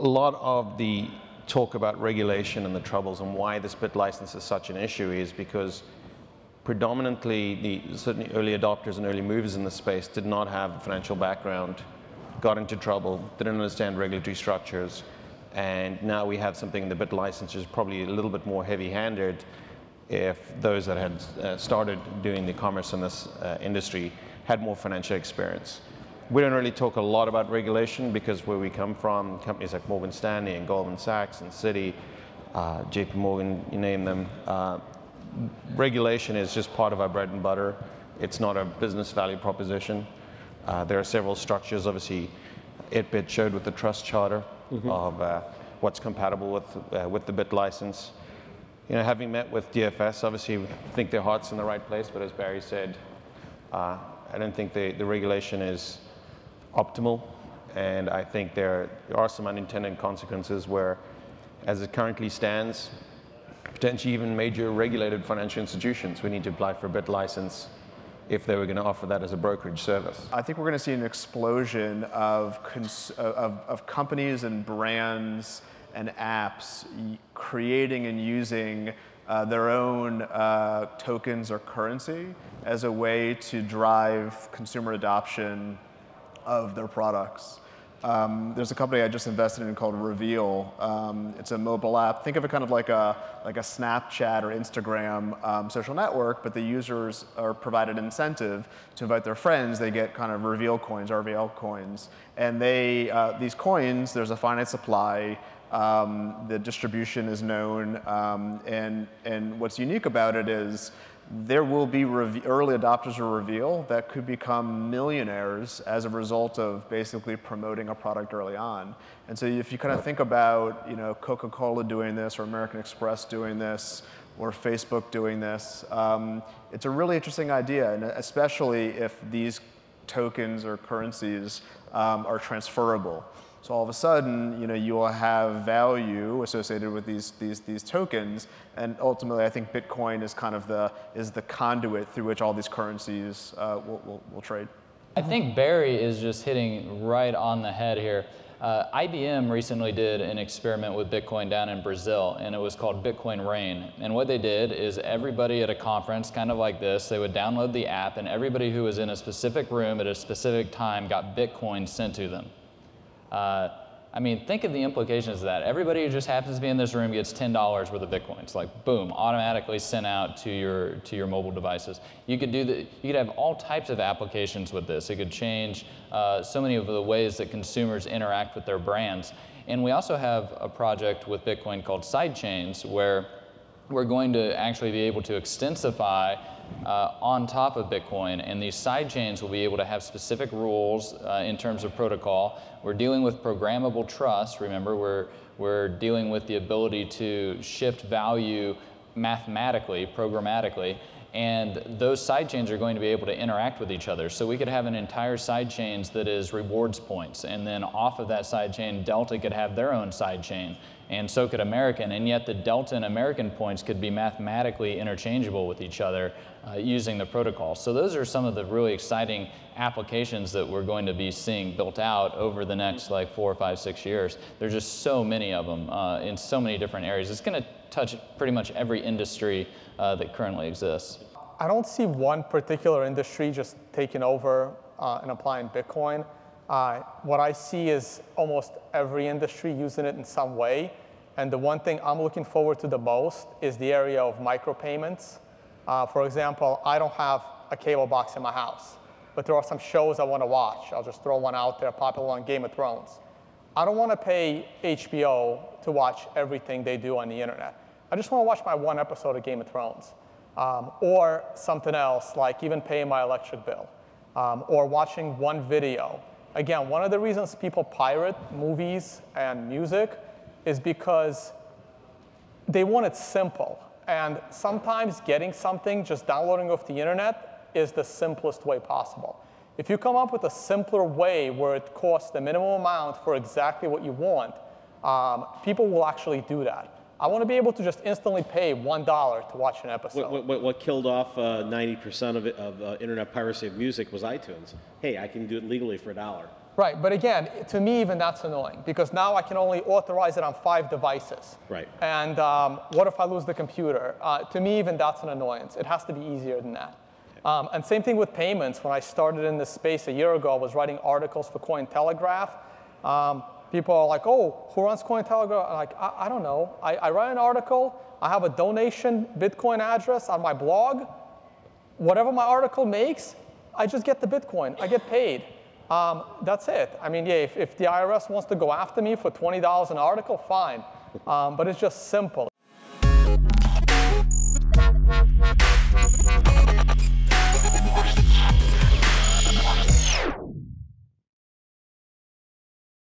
a lot of the talk about regulation and the troubles and why this bit license is such an issue is because predominantly certainly early adopters and early movers in the space did not have the financial background, got into trouble, didn't understand regulatory structures, and now we have something, the bit license is probably a little bit more heavy-handed if those that had started doing the commerce in this industry had more financial experience. We don't really talk a lot about regulation because where we come from, companies like Morgan Stanley and Goldman Sachs and Citi, JP Morgan, you name them, regulation is just part of our bread and butter. It's not a business value proposition. There are several structures. Obviously, ItBit showed with the trust charter of what's compatible with the BIT license. You know, having met with DFS, obviously, we think their heart's in the right place, but as Barry said, I don't think the regulation is optimal, and I think there are some unintended consequences where, as it currently stands, potentially even major regulated financial institutions would need to apply for a BIT license if they were going to offer that as a brokerage service. I think we're going to see an explosion of companies and brands and apps creating and using their own tokens or currency as a way to drive consumer adoption of their products. There's a company I just invested in called Reveal. It's a mobile app. Think of it kind of like a Snapchat or Instagram social network, but the users are provided an incentive to invite their friends. They get kind of Reveal coins, RVL coins. And these coins, there's a finite supply. The distribution is known. And what's unique about it is there will be early adopters of Reveal that could become millionaires as a result of basically promoting a product early on. And so if you kind of think about, you know, Coca-Cola doing this or American Express doing this or Facebook doing this, it's a really interesting idea, and especially if these tokens or currencies are transferable. So all of a sudden, you know, you will have value associated with these tokens, and ultimately, I think Bitcoin is kind of the conduit through which all these currencies will trade. I think Barry is just hitting right on the head here. IBM recently did an experiment with Bitcoin down in Brazil, and it was called Bitcoin Rain. And what they did is everybody at a conference, kind of like this, they would download the app, and everybody who was in a specific room at a specific time got Bitcoin sent to them. I mean, think of the implications of that. Everybody who just happens to be in this room gets $10 worth of Bitcoins, like boom, automatically sent out to your mobile devices. You could you could have all types of applications with this. It could change so many of the ways that consumers interact with their brands. And we also have a project with Bitcoin called Sidechains, where we're going to actually be able to extensify on top of Bitcoin, and these sidechains will be able to have specific rules in terms of protocol. We're dealing with programmable trust. Remember, we're dealing with the ability to shift value mathematically, programmatically, and those sidechains are going to be able to interact with each other. So we could have an entire sidechains that is rewards points, and then off of that sidechain, Delta could have their own sidechain, and so could American, and yet the Delta and American points could be mathematically interchangeable with each other using the protocol. So those are some of the really exciting applications that we're going to be seeing built out over the next like 4, 5, 6 years. There's just so many of them in so many different areas. It's going to touch pretty much every industry that currently exists. I don't see one particular industry just taking over and applying Bitcoin. What I see is almost every industry using it in some way. And the one thing I'm looking forward to the most is the area of micropayments. For example, I don't have a cable box in my house, but there are some shows I want to watch. I'll just throw one out there, popular on Game of Thrones. I don't want to pay HBO to watch everything they do on the internet. I just want to watch my one episode of Game of Thrones. Or something else, like even paying my electric bill, or watching one video. Again, one of the reasons people pirate movies and music is because they want it simple. And sometimes getting something, just downloading off the internet, is the simplest way possible. If you come up with a simpler way where it costs the minimum amount for exactly what you want, people will actually do that. I want to be able to just instantly pay $1 to watch an episode. What killed off 90% of internet piracy of music was iTunes. Hey, I can do it legally for $1. Right, but again, to me even that's annoying because now I can only authorize it on 5 devices. Right. And what if I lose the computer? To me even that's an annoyance. It has to be easier than that. And same thing with payments. When I started in this space a year ago, I was writing articles for Cointelegraph. People are like, oh, who runs Cointelegraph? I'm like, I don't know. I write an article. I have a donation Bitcoin address on my blog. Whatever my article makes, I just get the Bitcoin. I get paid. That's it. I mean, yeah, if the IRS wants to go after me for $20 an article, fine. But it's just simple.